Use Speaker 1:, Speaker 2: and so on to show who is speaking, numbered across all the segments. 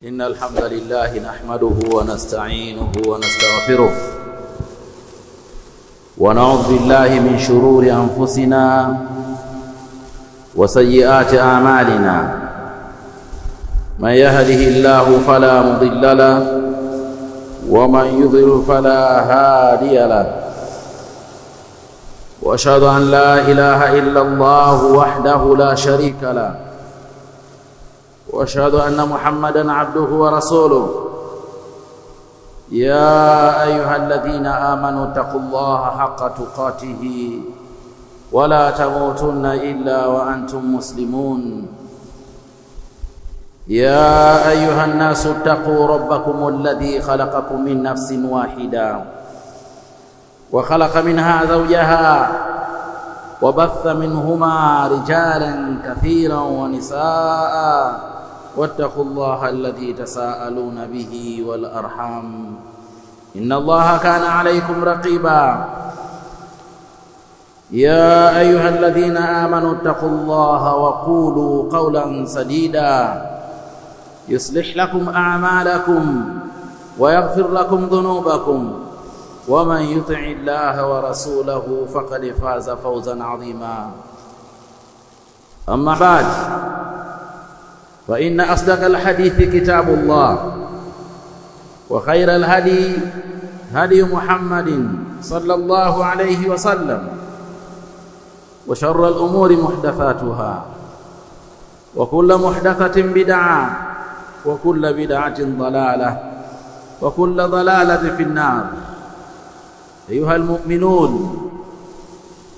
Speaker 1: إن الحمد لله نحمده ونستعينه ونستغفره ونعوذ بالله من شرور أنفسنا وسيئات أعمالنا من يهده الله فلا مضل له ومن يضلل فلا هادي له وأشهد أن لا إله إلا الله وحده لا شريك له وأشهد أن محمدًا عبده ورسوله يا أيها الذين آمنوا اتقوا الله حق تقاته ولا تموتن إلا وأنتم مسلمون يا أيها الناس اتقوا ربكم الذي خلقكم من نفس واحدة وخلق منها زوجها وبث منهما رجالا كثيرا ونساء واتقوا الله الذي تساءلون به والأرحام إن الله كان عليكم رقيبا يا أيها الذين آمنوا اتقوا الله وقولوا قولا سديدا يصلح لكم أعمالكم ويغفر لكم ذنوبكم ومن يطع الله ورسوله فقد فاز فوزا عظيما أما بعد فإن أصدق الحديث كتاب الله وخير الهدي هدي محمد صلى الله عليه وسلم وشر الأمور محدثاتها وكل محدثة بدعة وكل بدعة ضلالة وكل ضلالة في النار أيها المؤمنون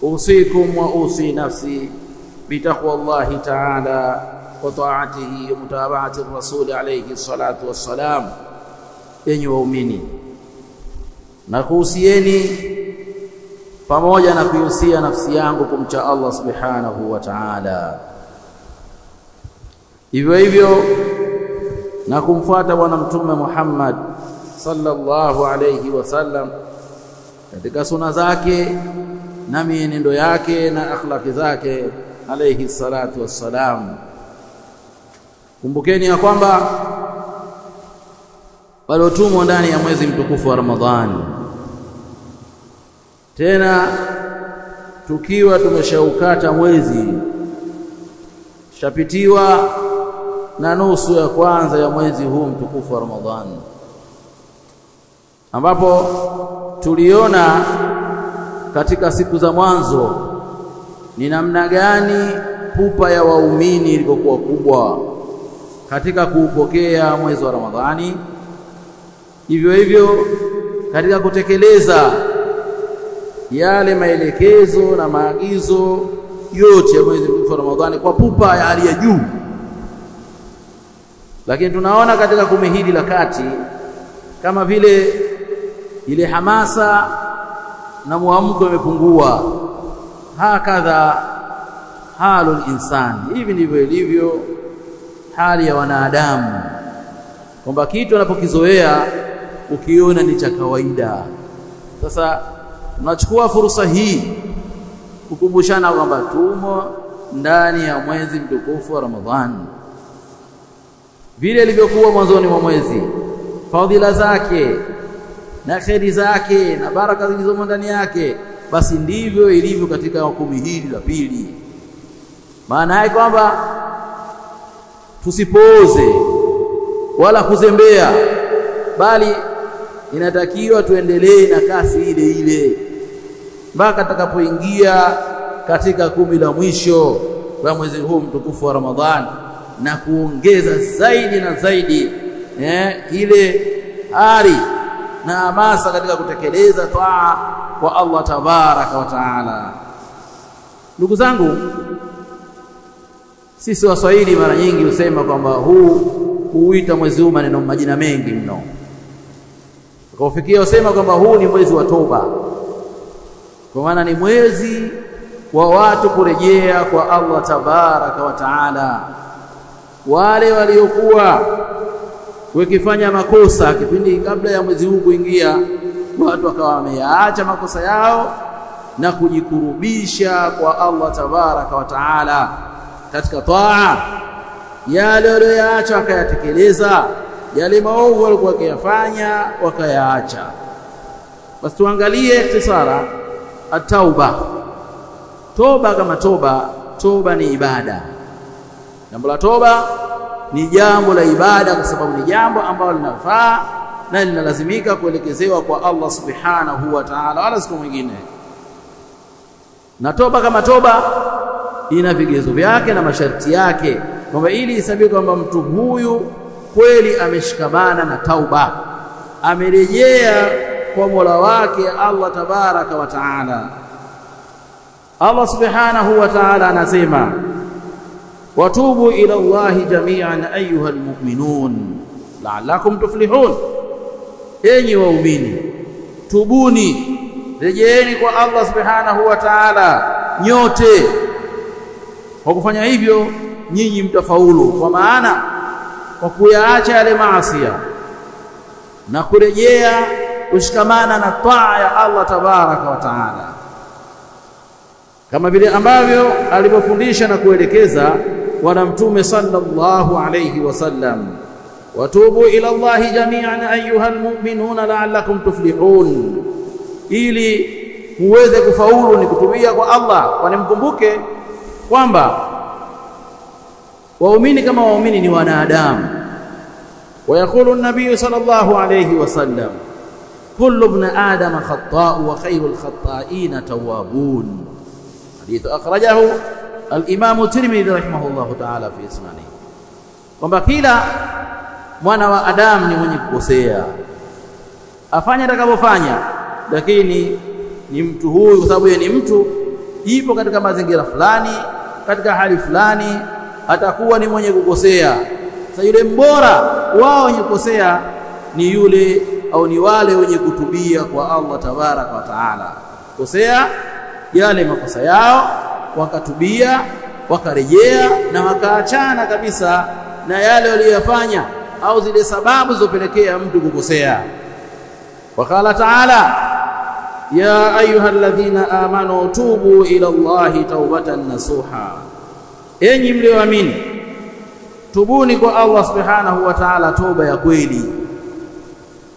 Speaker 1: أوصيكم وأوصي نفسي بتقوى الله تعالى وطاعته ومتابعة الرسول عليه الصلاة والسلام. Enyi waumini, nakuhusieni pamoja na kuhusia nafsi yangu kumcha Allah subhanahu wa ta'ala, hivyo hivyo na kumfuata bwana mtume Muhammad sallallahu alayhi wasallam katika sunna zake na mienendo yake na akhlaki zake alayhi salatu wassalam. Kumbukeni ya kwamba bado tumo ndani ya mwezi mtukufu wa Ramadhani, tena tukiwa tumeshaukata mwezi, shapitiwa na nusu ya kwanza ya mwezi huu mtukufu wa Ramadhani, ambapo tuliona katika siku za mwanzo ni namna gani pupa ya waumini ilivyokuwa kubwa katika kuupokea mwezi wa Ramadhani, hivyo hivyo katika kutekeleza yale maelekezo na maagizo yote ya mwezi wa Ramadhani kwa pupa ya hali ya juu. Lakini tunaona katika kumi hili la kati kama vile ile hamasa na muamko imepungua. Hakadha halul insani, hivi ndivyo ilivyo hali ya wanadamu, kwamba kitu anapokizoea ukiona ni cha kawaida. Sasa tunachukua fursa hii kukumbushana kwamba tumo ndani ya mwezi mtukufu wa Ramadhani. Vile ilivyokuwa mwanzoni mwa mwezi, fadhila zake na kheri zake na baraka zilizomo ndani yake, basi ndivyo ilivyo katika kumi hili la pili. Maana yake kwamba tusipooze wala kuzembea, bali inatakiwa tuendelee na kasi ile ile mpaka tutakapoingia katika kumi la mwisho la mwezi huu mtukufu wa Ramadhani, na kuongeza zaidi na zaidi ile ari na hamasa katika kutekeleza taa kwa Allah tabaraka wa taala. Ndugu zangu, sisi Waswahili mara nyingi husema kwamba huuita mwezi huu maneno majina mengi mno, ukafikia usema kwamba huu ni mwezi wa toba, kwa maana ni mwezi wa watu kurejea kwa Allah tabaraka wa taala. Wale waliokuwa wakifanya makosa kipindi kabla ya mwezi huu kuingia, watu wakawa wameyaacha makosa yao na kujikurubisha kwa Allah tabaraka wa taala katika taa, yale walioyaacha wakayatekeleza, yale maovu walikuwa wakiyafanya wakayaacha. Basi tuangalie ikhtisara at-tauba. Toba kama toba ni ibada. Jambo la toba ni jambo la ibada, kwa sababu ni jambo ambalo linafaa na linalazimika kuelekezewa kwa Allah subhanahu wa ta'ala, wala siku mwingine. Na toba kama toba ina vigezo vyake na masharti yake, kwamba ili isabike kwamba mtu huyu kweli ameshikamana na tauba, amerejea kwa Mola wake Allah tabaraka wa taala. Allah subhanahu wa ta'ala anasema, watubu ila Allahi jami'an ayyuhal mu'minun la'allakum tuflihun, enyi waumini tubuni, rejeeni kwa Allah subhanahu wa ta'ala nyote. Kwa kufanya hivyo nyinyi mtafaulu, kwa maana kwa kuyaacha yale maasi na kurejea kushikamana na taa ya Allah tabaraka wa taala, kama vile ambavyo alipofundisha na kuelekeza bwana mtume sallallahu alayhi wasallam, watubu ila Allahi jami'an ayyuhal mu'minuna la'allakum tuflihun, ili muweze kufaulu ni kutubia kwa Allah. Kwani mkumbuke kwamba waumini kama waumini ni wanadamu. Wayaqulu an-nabiy sallallahu alayhi wasallam, kullu ibn adam khata'u wa khayrul khata'ina tawwabun. Hadithu akhrajahu al-Imam Tirmidhi rahimahullahu ta'ala fi sunani, kwamba kila mwana wa Adam ni mwenye kukosea, afanya atakapofanya, lakini ni mtu huyu, kwa sababu yeye ni mtu, ipo katika mazingira fulani, katika hali fulani, atakuwa ni mwenye kukosea. Sasa yule mbora wao wenye kukosea ni yule au ni wale wenye kutubia kwa Allah tabaraka wa taala, kosea yale makosa yao, wakatubia, wakarejea na wakaachana kabisa na yale waliyofanya au zile sababu zilizopelekea mtu kukosea. Wakala taala, ya ayyuhalladhina amanu tubu ila Allahi taubatan nasuha, enyi mlioamini tubuni kwa Allah subhanahu wa ta'ala toba ya kweli.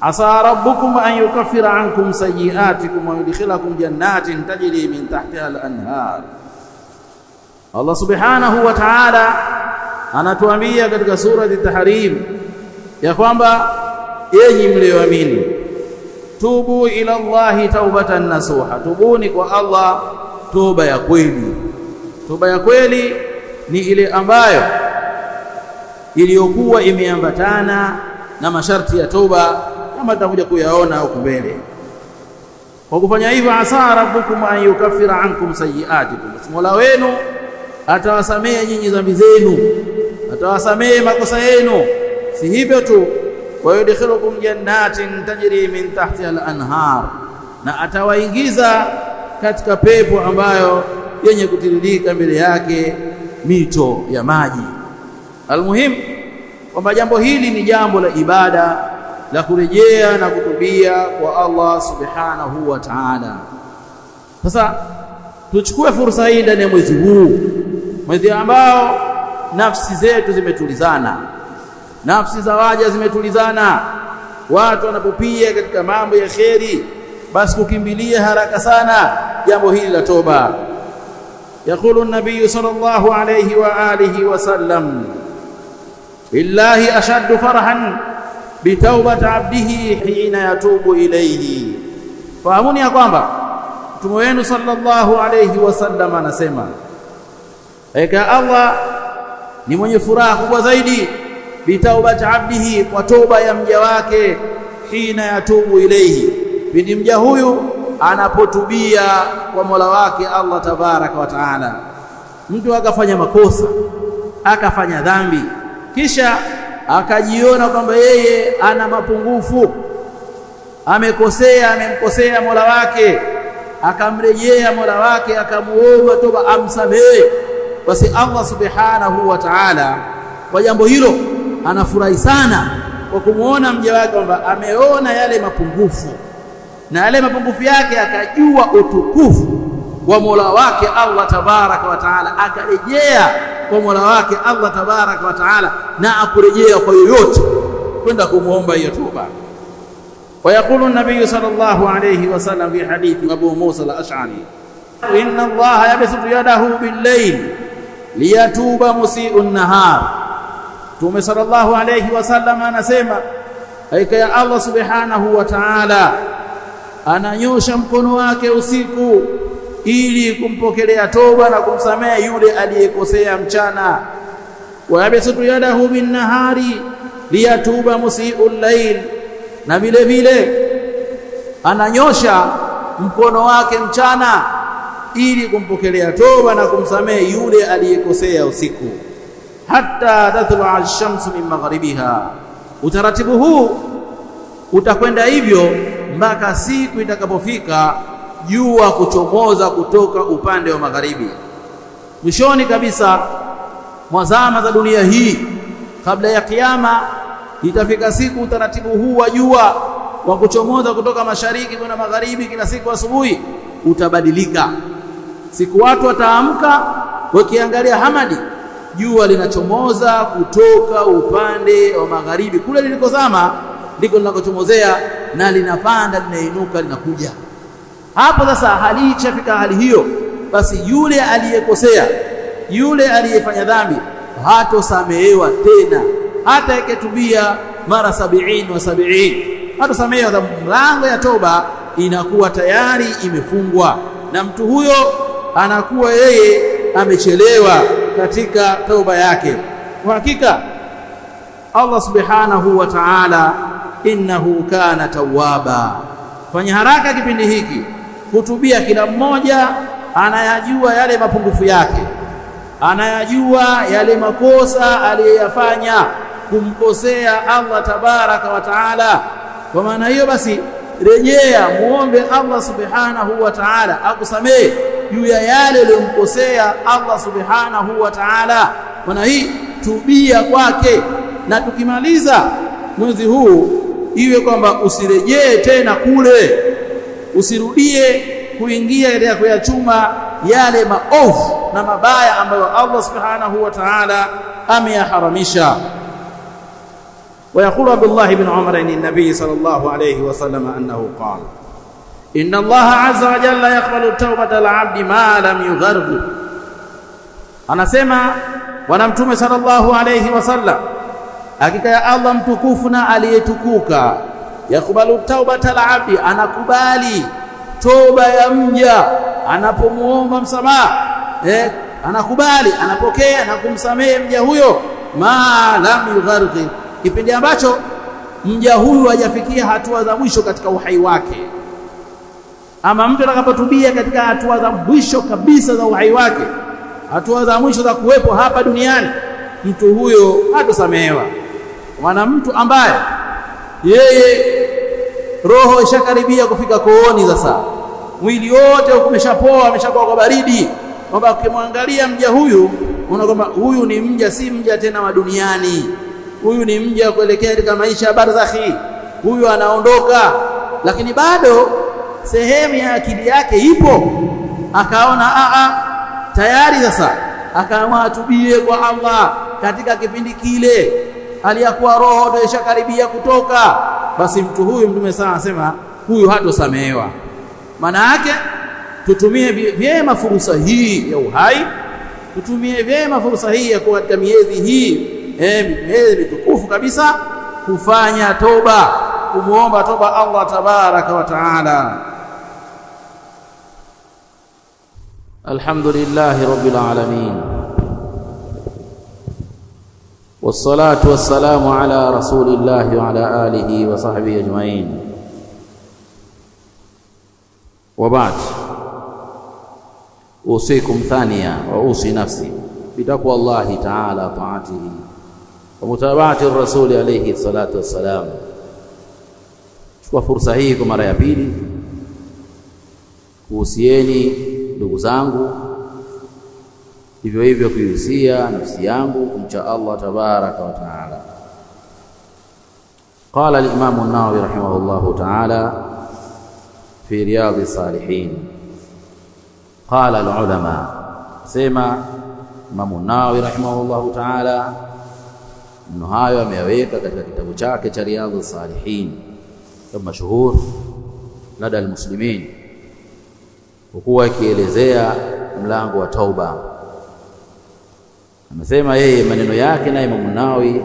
Speaker 1: Asa rabbukum an yukaffira ankum sayyi'atikum wa yudkhilakum jannatin tajri min tahtiha al-anhar. Allah subhanahu wa ta'ala anatuambia katika sura at-Tahrim ya kwamba enyi mlioamini tubu ila Allahi taubatan nasuha, tubuni kwa Allah toba ya kweli. Toba ya kweli ni ile ambayo iliyokuwa imeambatana na masharti ya toba, kama tutakuja kuyaona huko mbele. Kwa kufanya hivyo, asa rabbukum an yukaffira ankum sayyi'atikum, Mola wenu atawasamehe nyinyi dhambi zenu, atawasamehe makosa yenu. Si hivyo tu, wa yudkhilukum jannatin tajri min tahtiha al-anhar, na atawaingiza katika pepo ambayo yenye kutiririka mbele yake mito ya maji. Almuhim kwamba jambo hili ni jambo la ibada la kurejea na kutubia kwa Allah subhanahu wa ta'ala. Sasa tuchukue fursa hii ndani ya mwezi huu, mwezi ambao nafsi zetu zimetulizana, nafsi za waja zimetulizana. Watu wanapopia katika mambo ya kheri, basi kukimbilia haraka sana jambo hili la toba. Yaqulu an-nabiy sallallahu alayhi wa alihi wa sallam, billahi ashaddu farahan bitawbati abdihi hina yatubu ilayhi. Fahamuni ya kwamba Mtume wenu sallallahu alayhi wasallam anasema, hakika Allah ni mwenye furaha kubwa zaidi bitawbati abdihi, kwa toba ya mja wake, hina yatubu ilayhi, pindi mja huyu anapotubia kwa Mola wake Allah tabaraka wa taala. Mtu akafanya makosa, akafanya dhambi, kisha akajiona kwamba yeye ana mapungufu, amemkosea Mola wake, akamrejea Mola wake, akamuomba toba amsamehe, basi Allah subhanahu wa ta'ala kwa jambo hilo anafurahi sana kwa kumuona mja wake kwamba ameona yale mapungufu, na yale mapungufu yake akajua utukufu wa Mola wake Allah tabaraka wa taala, akarejea kwa Mola wake Allah tabaraka wa taala, na akurejea kwa yoyote kwenda kumuomba hiyo toba. ويقول النبي صلى الله عليه وسلم في حديث أبو موسى الأشعري إن الله يبسط يده بالليل ليتوب مسيء النهار. Mtume sallallahu alayhi wasallam anasema hakika ya Allah subhanahu wa ta'ala ananyosha mkono wake usiku ili kumpokelea toba na kumsamehe yule aliyekosea mchana. Wa yabsutu yadahu bin nahari liyatuba musii'ul layl, na vile vile ananyosha mkono wake mchana ili kumpokelea toba na kumsamehe yule aliyekosea usiku. Hatta tatlu'a ash-shamsu min maghribiha, utaratibu huu utakwenda hivyo mpaka siku itakapofika jua kuchomoza kutoka upande wa magharibi. Mwishoni kabisa mwa zama za dunia hii, kabla ya kiyama, itafika siku utaratibu huu wa jua wa kuchomoza kutoka mashariki kwenda magharibi kila siku asubuhi utabadilika. Siku watu wataamka wakiangalia hamadi, jua linachomoza kutoka upande wa magharibi, kule lilikozama ndiko linakochomozea, na linapanda linainuka linakuja. Hapo sasa hali ikifika hali hiyo, basi yule aliyekosea, yule aliyefanya dhambi hatosamehewa tena, hata iketubia mara 70 hatosamehewa. Mlango ya toba inakuwa tayari imefungwa, na mtu huyo anakuwa yeye amechelewa katika toba yake. Kwa hakika Allah subhanahu wa ta'ala innahu kana tawwaba. Fanya haraka kipindi hiki kutubia. Kila mmoja anayajua yale mapungufu yake, anayajua yale makosa aliyofanya kumkosea Allah tabaraka wa taala. Kwa maana hiyo basi rejea, muombe Allah subhanahu wa ta'ala akusamehe juu ya yale aliyomkosea Allah subhanahu wa ta'ala. Maana hii tubia kwake, na tukimaliza mwezi huu iwe kwamba usirejee tena kule, usirudie kuingia katika kuyachuma yale maovu na mabaya ambayo Allah subhanahu wa ta'ala ameyaharamisha. ويقول عبد الله بن عمر عن النبي صلى الله عليه وسلم أنه قال إن الله عز وجل يقبل توبة العبد ما لم يغرغر. anasema bwana mtume sallallahu alayhi wasallam, hakika ya Allah mtukufu na aliyetukuka, yakubali taubata al-abdi, anakubali toba ya mja anapomuomba msamaha, anakubali, anapokea na kumsamehe mja huyo, ma lam yugharghi, kipindi ambacho mja huyu hajafikia hatua za mwisho katika uhai wake. Ama mtu atakapotubia katika hatua za mwisho kabisa za uhai wake, hatua za mwisho za kuwepo hapa duniani, mtu huyo hatosamehewa. Maana mtu ambaye yeye roho ishakaribia kufika kooni, sasa mwili wote umeshapoa, ameshakuwa kwa baridi, kwamba ukimwangalia mja huyu unaona kwamba huyu ni mja, si mja tena wa duniani, huyu ni mja kuelekea katika maisha ya barzakhi, huyu anaondoka. Lakini bado sehemu ya akili yake ipo, akaona tayari sasa, akaamua atubie kwa Allah katika kipindi kile aliyakuwa roho ndio ishakaribia kutoka. Basi mtu huyu Mtume sana anasema huyu hatosamehewa. Maana yake tutumie vyema fursa hii ya uhai, tutumie vyema fursa hii ya kuwa katika miezi hii miezi mitukufu kabisa, kufanya toba, kumuomba toba Allah tabaraka wa taala. Alhamdulillahi rabbil alamin, wassalatu wassalamu ala rasulillahi wa ala alihi wa sahbihi ajma'in. Wa ba'd, usikum thaniya wa usi nafsi bitaqwa Allahi ta'ala ta'atihi wa mutaba'ati ar-rasuli alayhi salatu wassalam. Chukua fursa hii kwa mara ya pili kuhusieni ndugu zangu, hivyo hivyo kuhusia nafsi yangu kumcha Allah tabaraka wa taala. Qala al-Imam an-Nawawi rahimahullahu ta'ala fi Riyadh as-Salihin, qala al-ulama, sema Imam an-Nawawi rahimahullahu ta'ala, Maneno hayo ameyaweka katika kitabu chake cha Riyadhus Salihin, kitabu mashuhur lada almuslimin, hukuwa akielezea mlango wa tauba. Amesema yeye maneno yake na Imam Nawawi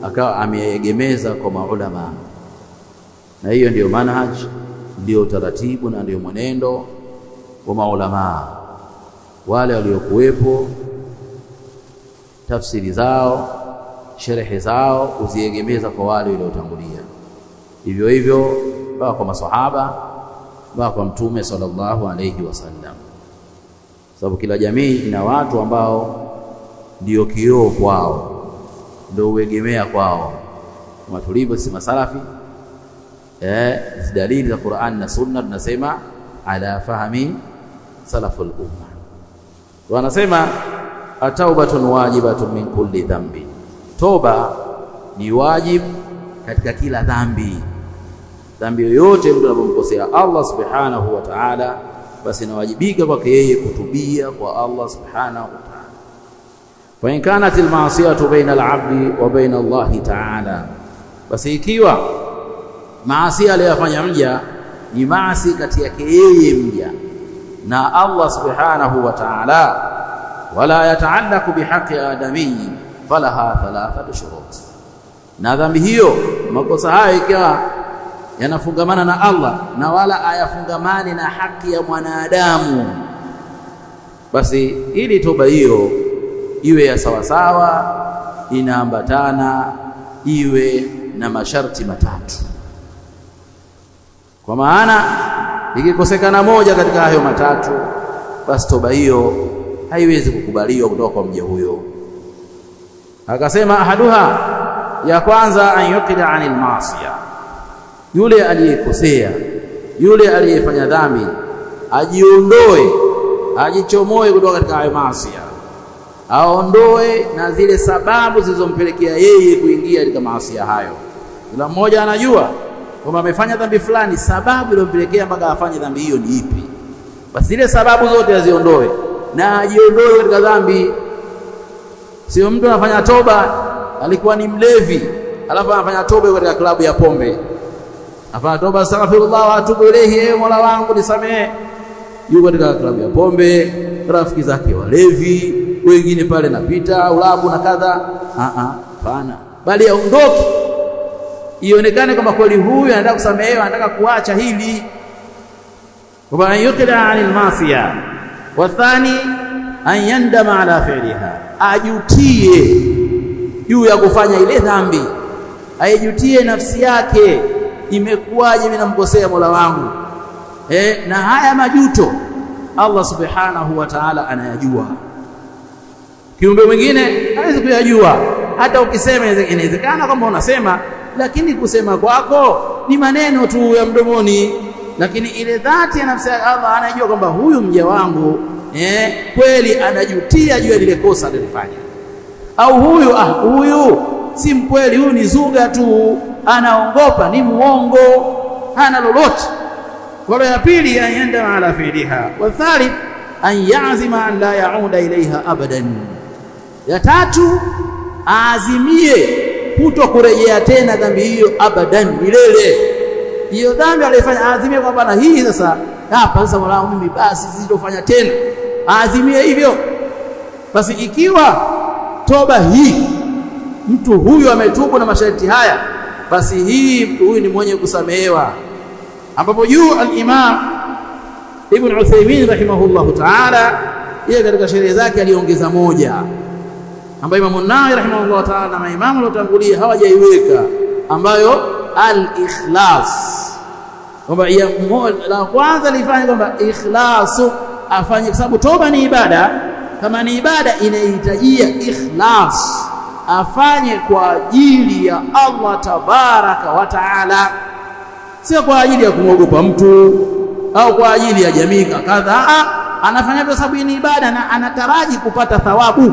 Speaker 1: akawa ameegemeza kwa maulama, na hiyo ndiyo manhaj, ndio taratibu na ndio mwenendo wa maulama wale waliokuwepo. Tafsiri zao, sherehe zao uziegemeza kwa wale waliotangulia, hivyo hivyo mpaka kwa maswahaba, mpaka kwa Mtume sallallahu alayhi wasallam, sababu kila jamii ina watu ambao ndio kioo kwao, ndio uegemea kwao, kama tulivyo sisi masalafi. Dalili za Qur'an na Sunna tunasema ala fahmi salaful umma. Wanasema ataubatun wajibatun min kulli dhanbi, toba ni wajib katika kila dhambi. Dhambi yoyote mtu anapomkosea Allah subhanahu wa ta'ala, basi inawajibika kwake yeye kutubia kwa Allah subhanahu wa ta'ala. Fa in kanat al-ma'siyatu baina al-'abdi wa baina Allah ta'ala, basi ikiwa maasi aliyofanya mja ni maasi kati yake yeye mja na Allah subhanahu wa ta'ala, wala yataallaqu bihaqqi adami falaha thalathatu shurut, na dhambi hiyo, makosa hayo ikiwa yanafungamana na Allah na wala hayafungamani na haki ya mwanadamu, basi ili toba hiyo iwe ya sawasawa, inaambatana iwe na masharti matatu. Kwa maana ikikosekana moja katika hayo matatu, basi toba hiyo haiwezi kukubaliwa kutoka kwa mja huyo. Akasema ahaduha, ya kwanza, an yuqida anil maasiya, yule aliyekosea, yule aliyefanya dhambi ajiondoe, ajichomoe kutoka katika hayo maasiya, aondoe na zile sababu zilizompelekea yeye kuingia katika maasiya hayo. Kila mmoja anajua kwamba amefanya dhambi fulani, sababu iliyompelekea mpaka afanye dhambi hiyo ni ipi. Basi zile sababu zote aziondoe na ajiondoe katika dhambi. Sio mtu anafanya toba, alikuwa ni mlevi, alafu anafanya toba katika klabu ya pombe, afanya toba, astaghfirullah wa atubu ilayhi, Mola wangu nisamehe, yuko katika klabu ya pombe, rafiki zake walevi, wengine pale napita ulabu na kadha. Hapana, bali aondoke, ionekane kama kweli huyu anataka kusamehewa, anataka kuacha hili. Wa yuqida anil maasiya, wa thani an yandama ala fi'liha, ajutie juu ya kufanya ile dhambi, aijutie nafsi yake, imekuwaje mimi namkosea Mola wangu. Na haya majuto Allah subhanahu wa ta'ala anayajua, kiumbe mwingine hawezi kuyajua. Hata ukisema inawezekana kwamba unasema, lakini kusema kwako ni maneno tu ya mdomoni, lakini ile dhati ya nafsi ya Allah anajua kwamba huyu mja wangu kweli anajutia juu ya lile kosa alilofanya, au huyu si mkweli, huyu ni zuga tu, anaongopa, ni muongo, hana lolote. Kwa ya pili, ayenda ala fi'liha, wa thalith an ya'zima an la ya'uda ilaiha abadan, ya tatu aazimie kuto kurejea tena dhambi hiyo abadan, milele. Hiyo dhambi alifanya aazimie kwamba na hii sasa hapa sasa Mola wangu mimi basi sitofanya tena, aazimie hivyo. Basi ikiwa toba hii mtu huyu ametubu na masharti haya, basi hii mtu huyu ni mwenye kusamehewa. Ambapo juu al-Imam Ibn Uthaymeen rahimahullahu ta'ala, yeye katika sheria zake aliongeza moja ambayo Imam Nawawi rahimahullahu ta'ala na maimamu waliotangulia hawajaiweka, ambayo al-ikhlas, kwamba la kwanza lifanye kwamba ikhlasu afanye, kwa sababu toba ni ibada. Kama ni ibada inahitajia ikhlas, afanye kwa ajili ya Allah tabaraka wa taala, sio kwa ajili ya kumwogopa mtu au kwa ajili ya jamii kadha. Anafanya kwa sababu ni ibada na anataraji kupata thawabu,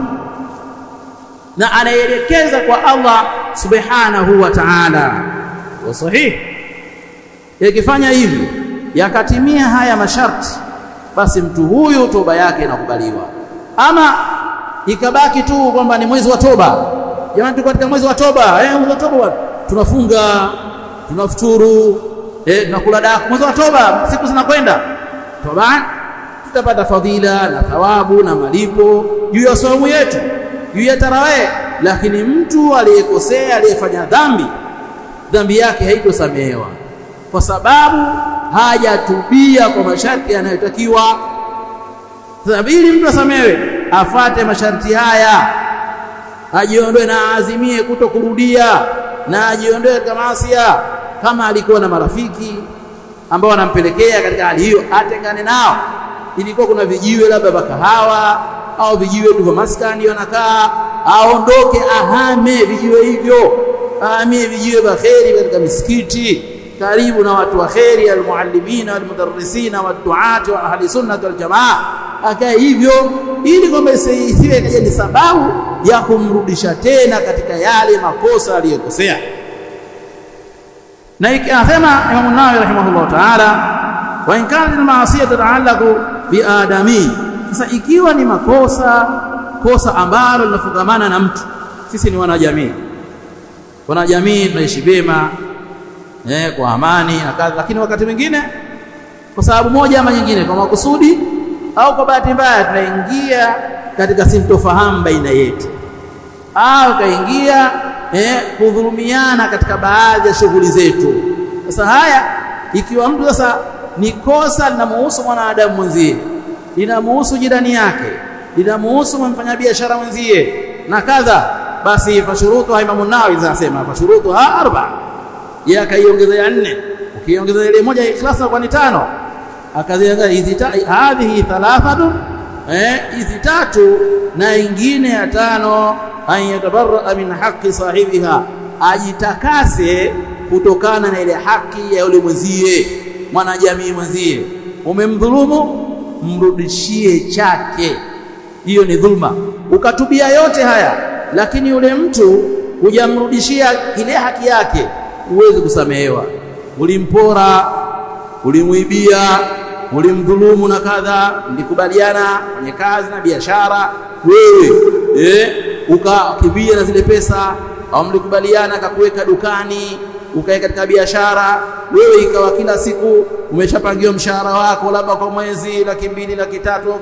Speaker 1: na anaelekeza kwa Allah subhanahu wa ta'ala. Wa sahih, yakifanya hivi yakatimia haya masharti, basi mtu huyu toba yake inakubaliwa. Ama ikabaki tu kwamba ni mwezi wa toba, jamani tuko katika mwezi wa toba, mwezi wa toba bwana. Tunafunga, tunafuturu, tunakula daku, mwezi wa toba, siku zinakwenda. Toba tutapata fadhila na thawabu na malipo juu ya saumu yetu, juu ya tarawih. Lakini mtu aliyekosea, aliyefanya dhambi yake haitosamehewa kwa sababu hajatubia kwa masharti yanayotakiwa. Sasa ili mtu asamehewe, afate masharti haya, ajiondoe na azimie kutokurudia, na ajiondoe katika maasi. Kama alikuwa na marafiki ambao wanampelekea katika hali hiyo, atengane nao. Ilikuwa kuna vijiwe labda vya kahawa au vijiwe tu vya maskani wanakaa, aondoke, ahame vijiwe hivyo, ahamie vijiwe vya kheri katika misikiti karibu na watu wa kheri, almuallimina walmudarrisina waduati wa ahli sunnah wal jamaa. Akae hivyo ili kwamba isiwe ni sababu ya kumrudisha tena katika yale makosa aliyokosea. Na ikasema Imam Nawawi rahimahullah ta'ala, wa in kana al-ma'siyah tata'allaqu bi adami. Sasa ikiwa ni kosa ambalo linafungamana na mtu, sisi ni wanajamii tunaishi vyema kwa amani na kadha, lakini wakati mwingine kwa sababu moja ama nyingine, kwa makusudi au kwa bahati mbaya, tunaingia katika sintofahamu baina yetu, au kaingia kudhulumiana katika baadhi ya shughuli zetu. Sasa haya, ikiwa mtu sasa ni kosa linamuhusu mwanadamu mwenzie, linamuhusu jirani yake, linamuhusu mfanyabiashara mwenzie na kadha, basi fashurutu Imam Nawawi anasema fashurutu 4. Yeye akaiongezea 4. Ukiongeza ile moja ikhlas kwa ni 5. Akaziangalia hizi hadhihi 3, hizi 3 na ingine ya 5, ayatabarra min haqqi sahibiha, ajitakase kutokana na ile haki ya yule mwenzie, mwanajamii mwenzie. Umemdhulumu, mrudishie chake. Hiyo ni dhulma. Ukatubia yote haya, lakini yule mtu hujamrudishia ile haki yake, huwezi kusamehewa. Ulimpora, ulimuibia, ulimdhulumu na kadha, mlikubaliana kwenye kazi na biashara, wewe ukakibia na zile pesa, au mlikubaliana akakuweka dukani, ukaeka katika biashara, wewe ikawa kila siku umeshapangiwa mshahara wako labda kwa mwezi 200,000, 300,000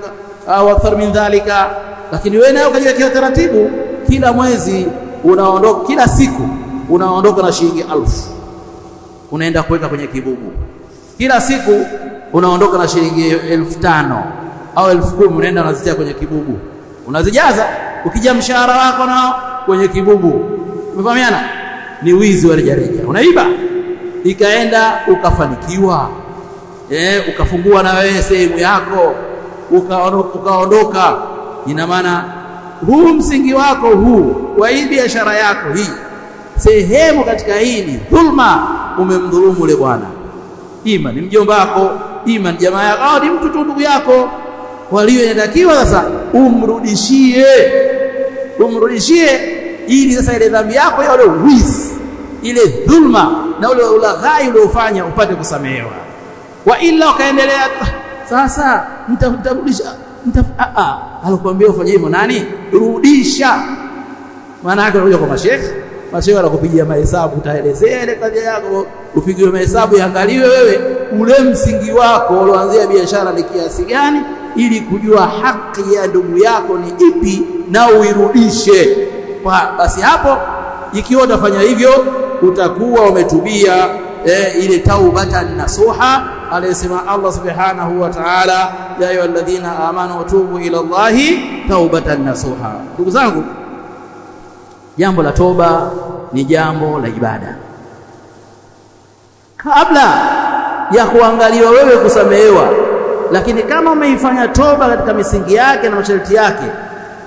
Speaker 1: au akthar min dhalika, lakini wewe nayo ukajiwekea taratibu, kila mwezi unaondoka, kila siku unaondoka na shilingi 1000 unaenda kuweka kwenye kibubu, kila siku unaondoka na shilingi 5,000 au 10,000 unaenda unazitia kwenye kibubu, unazijaza, ukija mshahara wako nao kwenye kibubu. Umefahamiana? Ni wizi wa rejareja, unaiba. Ikaenda ukafanikiwa, ukafungua na wewe sehemu yako, ukaondoka. Ina maana huu msingi wako huu wa hii biashara yako hii, sehemu katika hii ni dhulma. Umemdhulumu yule bwana, ima ni mjomba wako, ima ni jamaa yako, au ni mtu tu ndugu yako. Waliotakiwa sasa umrudishie, ili sasa ile dhambi yako ya ule wizi, ile dhulma na ule ulaghai uliofanya upate kusamehewa. Wa illa ukaendelea sasa nitarudisha, alikwambia ufanye hivyo nani? Rudisha. Maana yake unakuja kwa mashehe wanakupigia mahesabu, utaelezea ile kadhia yako, upigiwe mahesabu, yaangaliwe wewe ule msingi wako ulioanzia biashara ni kiasi gani, ili kujua haki ya ndugu yako ni ipi na uirudishe. Basi hapo ikiwa utafanya hivyo, utakuwa umetubia ile taubatan nasuha aliyesema Allah subhanahu wa ta'ala, ya ayyuhalladhina amanu tubu ila Allahi taubatan nasuha. Ndugu zangu, jambo la toba ni jambo la ibada. Kabla ya kuangaliwa wewe kusamehewa, lakini kama umeifanya toba katika misingi yake na masharti yake,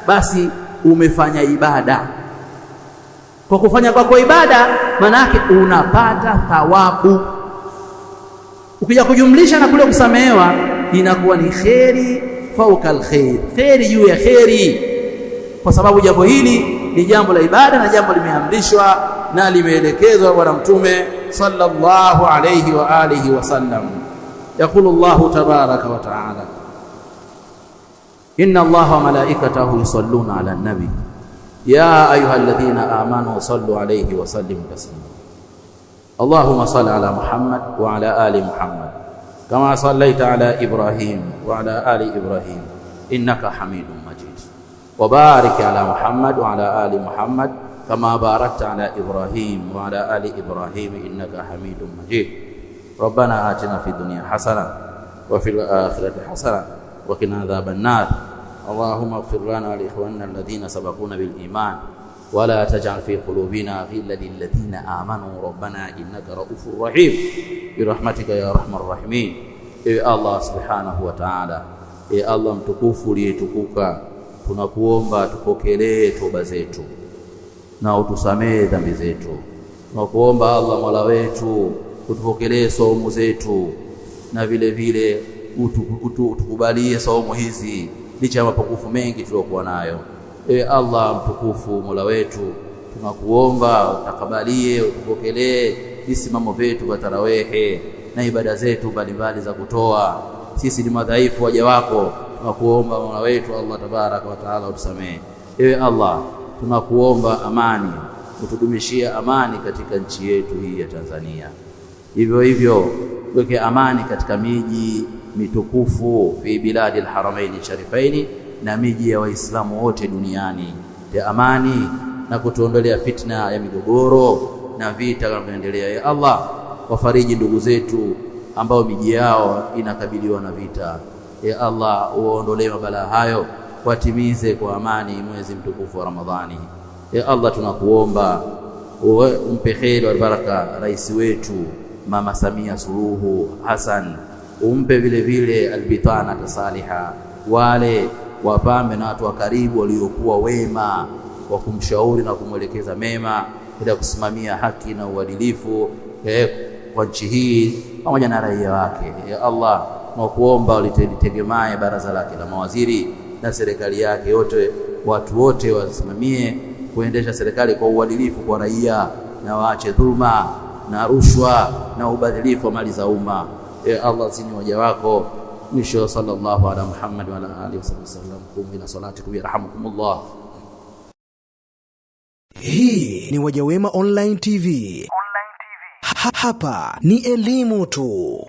Speaker 1: basi umefanya ibada. Kwa kufanya kwako ibada, maana yake unapata thawabu. Ukija kujumlisha na kule kusamehewa, inakuwa ni kheri fauka alkhair, kheri juu ya kheri, kwa sababu jambo hili ni jambo la ibada na jambo limeamrishwa na limeelekezwa Bwana Mtume sallallahu alayhi wa alihi wasallam. Yaqulu Allahu tabaraka wa taala, inna Allaha wa malaikatahu yusalluna ala nabi يا أيها الذين آمنوا صلوا عليه وسلموا تسليما. اللهم صل على محمد وعلى آل محمد كما صليت على إبراهيم وعلى آل إبراهيم إنك حميد مجيد. وبارك على محمد وعلى آل محمد كما باركت على إبراهيم وعلى آل إبراهيم إنك حميد مجيد. ربنا آتنا في الدنيا حسنة وفي الآخرة حسنة وقنا عذاب النار. اللهم اغفر لنا ولإخواننا الذين سبقونا بالإيمان ولا تجعل في قلوبنا غلا للذين آمنوا ربنا إنك رؤوف رحيم برحمتك يا أرحم الراحمين. الله سبحانه وتعالى Allah mtukufu uliyetukuka, tunakuomba tupokelee toba zetu na utusamee dhambi zetu. Tunakuomba Allah Mola wetu utupokelee saumu zetu na vile vile utukubalie saumu hizi licha ya mapungufu mengi tuliyokuwa nayo. Allah mtukufu Mola wetu, tunakuomba utakabalie, utupokelee misimamo yetu kwa tarawehe na ibada zetu mbalimbali za kutoa. Sisi ni madhaifu waja wako, tunakuomba Mola wetu Allah tabaraka wa taala utusamee. Allah, tunakuomba amani, utudumishia amani katika nchi yetu hii ya Tanzania. Hivyo hivyo weke amani katika miji mitukufu fi biladi al-haramaini sharifaini, na miji ya Waislamu wote duniani, ya amani na kutuondolea fitna ya migogoro na vita vinavyoendelea. Ya Allah, wafariji ndugu zetu ambao miji yao inakabiliwa na vita. Ya Allah, uondolee mabala hayo, watimize kwa amani mwezi mtukufu wa Ramadhani. Ya Allah, tunakuomba umpe kheri wa baraka rais wetu Mama Samia Suluhu Hassan, umpe vile vile albitana tasaliha, wale wapambe na watu wa karibu waliokuwa wema wa kumshauri na kumwelekeza mema ili kusimamia haki na uadilifu kwa nchi hii pamoja na raia wake. Ya Allah, nakuomba ulitegemee baraza lake la mawaziri na serikali yake yote, watu wote wasimamie kuendesha serikali kwa uadilifu kwa raia na waache dhulma na rushwa na ubadhilifu wa mali za umma. Ya Allah, sisi waja wako. Mwisho, sallallahu ala Muhammad wa ala alihi wasallam. Kum ila salatikum yarhamukumullah.
Speaker 2: Hii ni Wajawema Online TV. Hapa ni elimu tu.